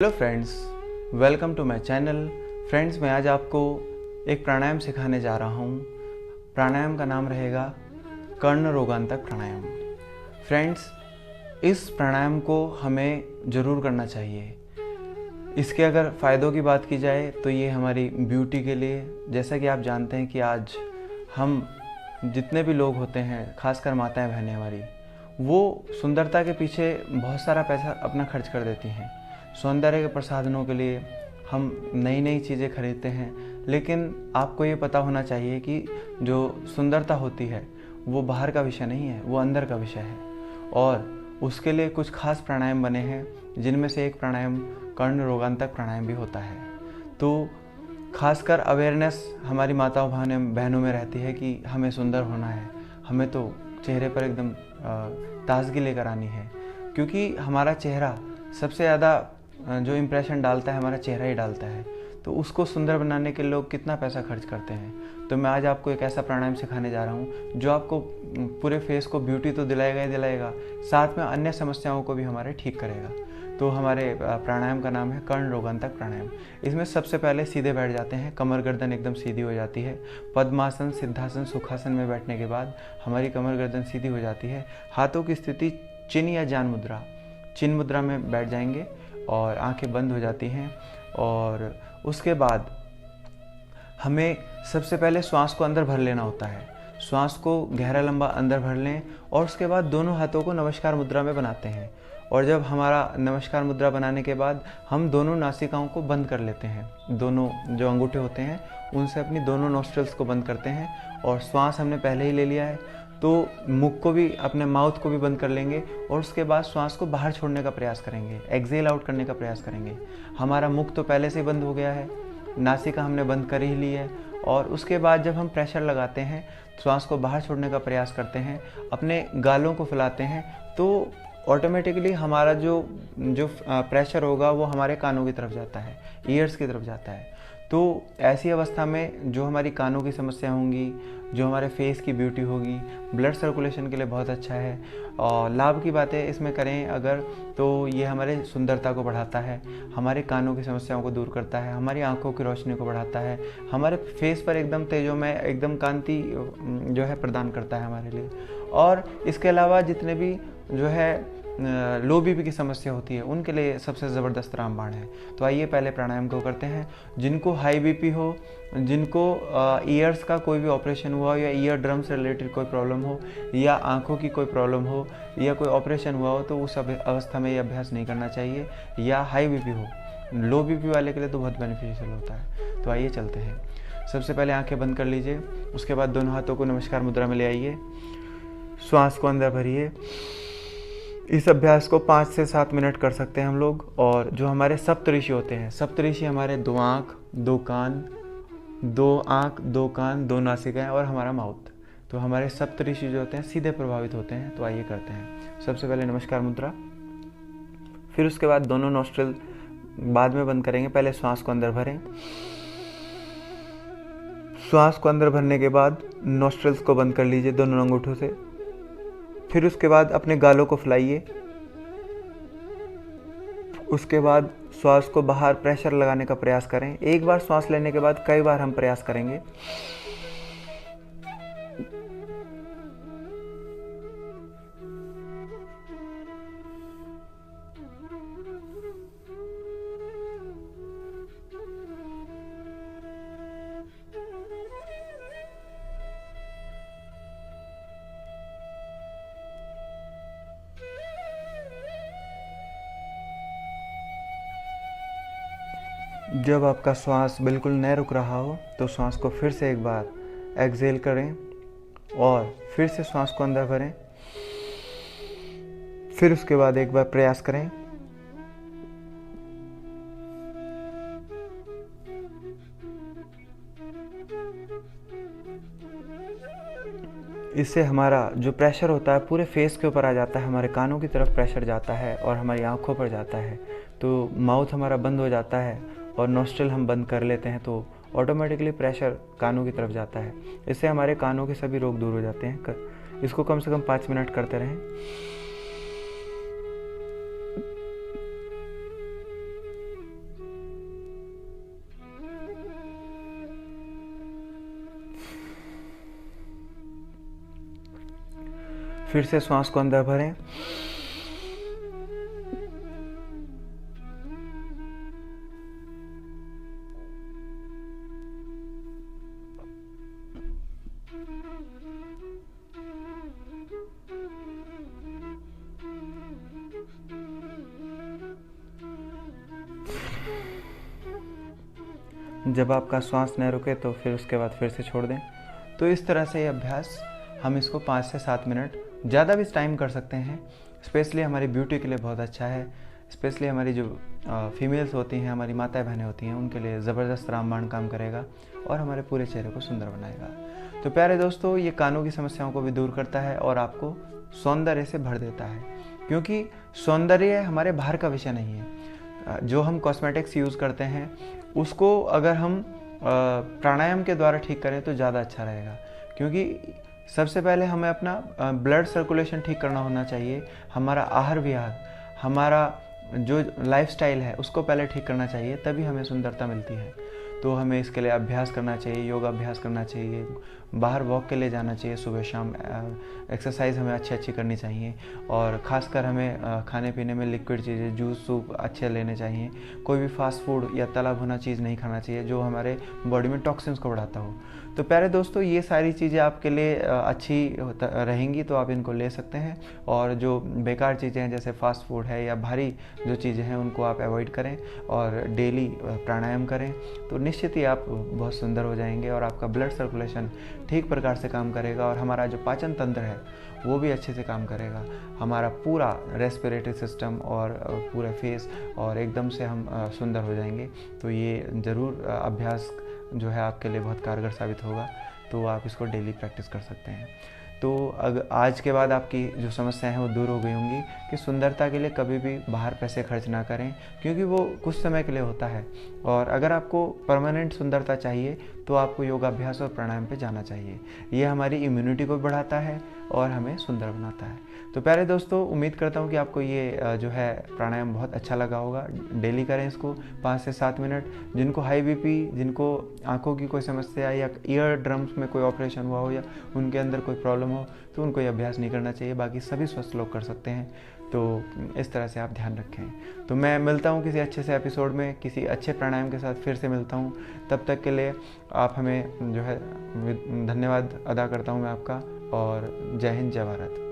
Hello friends, welcome to my channel. Friends, मैं आज आपको एक प्राणायाम सिखाने जा रहा हूँ। प्राणायाम का नाम रहेगा कर्ण रोगांतक प्राणायाम। फ्रेंड्स, इस प्राणायाम को हमें ज़रूर करना चाहिए। इसके अगर फ़ायदों की बात की जाए तो ये हमारी ब्यूटी के लिए, जैसा कि आप जानते हैं कि आज हम जितने भी लोग होते हैं, खासकर माताएं बहनें हमारी, वो सुंदरता के पीछे बहुत सारा पैसा अपना खर्च कर देती हैं। सौंदर्य के प्रसाधनों के लिए हम नई नई चीज़ें खरीदते हैं, लेकिन आपको ये पता होना चाहिए कि जो सुंदरता होती है वो बाहर का विषय नहीं है, वो अंदर का विषय है। और उसके लिए कुछ खास प्राणायाम बने हैं, जिनमें से एक प्राणायाम कर्ण रोगांतक प्राणायाम भी होता है। तो खासकर अवेयरनेस हमारी माताओं बहनों में रहती है कि हमें सुंदर होना है, हमें तो चेहरे पर एकदम ताजगी लेकर आनी है, क्योंकि हमारा चेहरा सबसे ज़्यादा जो इम्प्रेशन डालता है हमारा चेहरा ही डालता है। तो उसको सुंदर बनाने के लोग कितना पैसा खर्च करते हैं। तो मैं आज आपको एक ऐसा प्राणायाम सिखाने जा रहा हूँ जो आपको पूरे फेस को ब्यूटी तो दिलाएगा ही दिलाएगा, साथ में अन्य समस्याओं को भी हमारे ठीक करेगा। तो हमारे प्राणायाम का नाम है कर्ण रोगांतक प्राणायाम। इसमें सबसे पहले सीधे बैठ जाते हैं, कमर गर्दन एकदम सीधी हो जाती है। पद्मासन, सिद्धासन, सुखासन में बैठने के बाद हमारी कमर गर्दन सीधी हो जाती है। हाथों की स्थिति चिन्ह या जान मुद्रा, चिन्ह मुद्रा में बैठ जाएंगे और आंखें बंद हो जाती हैं। और उसके बाद हमें सबसे पहले श्वास को अंदर भर लेना होता है। श्वास को गहरा लंबा अंदर भर लें और उसके बाद दोनों हाथों को नमस्कार मुद्रा में बनाते हैं। और जब हमारा नमस्कार मुद्रा बनाने के बाद हम दोनों नासिकाओं को बंद कर लेते हैं। दोनों जो अंगूठे होते हैं उनसे अपनी दोनों नॉस्ट्रल्स को बंद करते हैं। और श्वास हमने पहले ही ले लिया है, तो मुख को भी, अपने माउथ को भी बंद कर लेंगे और उसके बाद श्वास को बाहर छोड़ने का प्रयास करेंगे, एक्सेल आउट करने का प्रयास करेंगे। हमारा मुख तो पहले से ही बंद हो गया है, नासिका हमने बंद कर ही ली है। और उसके बाद जब हम प्रेशर लगाते हैं, श्वास को बाहर छोड़ने का प्रयास करते हैं, अपने गालों को फैलाते हैं, तो ऑटोमेटिकली हमारा जो प्रेशर होगा वो हमारे कानों की तरफ जाता है, ईयर्स की तरफ जाता है। तो ऐसी अवस्था में जो हमारी कानों की समस्या होंगी, जो हमारे फेस की ब्यूटी होगी, ब्लड सर्कुलेशन के लिए बहुत अच्छा है। और लाभ की बातें इसमें करें अगर, तो ये हमारे सुंदरता को बढ़ाता है, हमारे कानों की समस्याओं को दूर करता है, हमारी आंखों की रोशनी को बढ़ाता है, हमारे फेस पर एकदम तेजोमय, एकदम कांति जो है प्रदान करता है हमारे लिए। और इसके अलावा जितने भी जो है लो बीपी की समस्या होती है उनके लिए सबसे ज़बरदस्त रामबाण है। तो आइए पहले प्राणायाम को करते हैं। जिनको हाई बीपी हो, जिनको ईयर्स का कोई भी ऑपरेशन हुआ हो, या ईयर ड्रम से रिलेटेड कोई प्रॉब्लम हो, या आंखों की कोई प्रॉब्लम हो, या कोई ऑपरेशन हुआ हो, तो उस अवस्था में ये अभ्यास नहीं करना चाहिए। या हाई बीपी हो, लो बीपी वाले के लिए तो बहुत बेनिफिशियल होता है। तो आइए चलते हैं। सबसे पहले आंखें बंद कर लीजिए, उसके बाद दोनों हाथों को नमस्कार मुद्रा में ले आइए, श्वास को अंदर भरिए। इस अभ्यास को 5 से 7 मिनट कर सकते हैं हम लोग। और जो हमारे सप्तऋषि होते हैं, सप्तऋषि हमारे 2 आँख 2 कान, 2 आँख 2 कान 2 नासिकाएं और हमारा माउथ, तो हमारे सप्तऋषि जो होते हैं सीधे प्रभावित होते हैं। तो आइए करते हैं। सबसे पहले नमस्कार मुद्रा, फिर उसके बाद दोनों नॉस्ट्रिल बाद में बंद करेंगे। पहले श्वास को अंदर भरें। श्वास को अंदर भरने के बाद नॉस्ट्रिल्स को बंद कर लीजिए दोनों अंगूठों से। फिर उसके बाद अपने गालों को फैलाइए। उसके बाद श्वास को बाहर प्रेशर लगाने का प्रयास करें। एक बार श्वास लेने के बाद कई बार हम प्रयास करेंगे। जब आपका श्वास बिल्कुल न रुक रहा हो तो श्वास को फिर से एक बार एक्सेल करें और फिर से श्वास को अंदर भरें। फिर उसके बाद एक बार प्रयास करें। इससे हमारा जो प्रेशर होता है पूरे फेस के ऊपर आ जाता है, हमारे कानों की तरफ प्रेशर जाता है और हमारी आंखों पर जाता है। तो माउथ हमारा बंद हो जाता है और नॉस्ट्रिल हम बंद कर लेते हैं, तो ऑटोमेटिकली प्रेशर कानों की तरफ जाता है। इससे हमारे कानों के सभी रोग दूर हो जाते हैं। इसको कम से कम 5 मिनट करते रहें। फिर से श्वास को अंदर भरें। जब आपका श्वास न रुके तो फिर उसके बाद फिर से छोड़ दें। तो इस तरह से ये अभ्यास हम इसको 5 से 7 मिनट ज़्यादा भी टाइम कर सकते हैं। स्पेशली हमारी ब्यूटी के लिए बहुत अच्छा है। स्पेशली हमारी जो फीमेल्स होती हैं, हमारी माताएं बहनें होती हैं, उनके लिए ज़बरदस्त रामबाण काम करेगा और हमारे पूरे चेहरे को सुंदर बनाएगा। तो प्यारे दोस्तों, ये कानों की समस्याओं को भी दूर करता है और आपको सौंदर्य से भर देता है, क्योंकि सौंदर्य हमारे बाहर का विषय नहीं है। जो हम कॉस्मेटिक्स यूज़ करते हैं उसको अगर हम प्राणायाम के द्वारा ठीक करें तो ज़्यादा अच्छा रहेगा, क्योंकि सबसे पहले हमें अपना ब्लड सर्कुलेशन ठीक करना होना चाहिए। हमारा आहार विहार, हमारा जो लाइफस्टाइल है उसको पहले ठीक करना चाहिए, तभी हमें सुंदरता मिलती है। तो हमें इसके लिए अभ्यास करना चाहिए, योगा अभ्यास करना चाहिए, बाहर वॉक के लिए जाना चाहिए, सुबह शाम एक्सरसाइज हमें अच्छी करनी चाहिए, और ख़ासकर हमें खाने पीने में लिक्विड चीज़ें, जूस, सूप अच्छे लेने चाहिए। कोई भी फास्ट फूड या तला भुना चीज़ नहीं खाना चाहिए जो हमारे बॉडी में टॉक्सिन्स को बढ़ाता हो। तो प्यारे दोस्तों, ये सारी चीज़ें आपके लिए अच्छी रहेंगी तो आप इनको ले सकते हैं, और जो बेकार चीज़ें हैं जैसे फास्ट फूड है या भारी जो चीज़ें हैं उनको आप अवॉइड करें और डेली प्राणायाम करें, तो निश्चित ही आप बहुत सुंदर हो जाएंगे और आपका ब्लड सर्कुलेशन ठीक प्रकार से काम करेगा और हमारा जो पाचन तंत्र है वो भी अच्छे से काम करेगा। हमारा पूरा रेस्पिरेटरी सिस्टम और पूरा फेस, और एकदम से हम सुंदर हो जाएंगे। तो ये ज़रूर अभ्यास जो है आपके लिए बहुत कारगर साबित होगा, तो आप इसको डेली प्रैक्टिस कर सकते हैं। तो अगर आज के बाद आपकी जो समस्याएं हैं वो दूर हो गई होंगी कि सुंदरता के लिए कभी भी बाहर पैसे खर्च ना करें, क्योंकि वो कुछ समय के लिए होता है, और अगर आपको परमानेंट सुंदरता चाहिए तो आपको योगाभ्यास और प्राणायाम पे जाना चाहिए। ये हमारी इम्यूनिटी को बढ़ाता है और हमें सुंदर बनाता है। तो प्यारे दोस्तों, उम्मीद करता हूँ कि आपको ये जो है प्राणायाम बहुत अच्छा लगा होगा। डेली करें इसको 5 से 7 मिनट। जिनको हाई बीपी, जिनको आंखों की कोई समस्या या ईयर ड्रम्स में कोई ऑपरेशन हुआ हो या उनके अंदर कोई प्रॉब्लम हो, तो उनको ये अभ्यास नहीं करना चाहिए। बाकी सभी स्वस्थ लोग कर सकते हैं। तो इस तरह से आप ध्यान रखें। तो मैं मिलता हूँ किसी अच्छे से एपिसोड में, किसी अच्छे प्राणायाम के साथ फिर से मिलता हूँ। तब तक के लिए आप हमें जो है धन्यवाद अदा करता हूँ मैं आपका, और जय हिंद, जय भारत।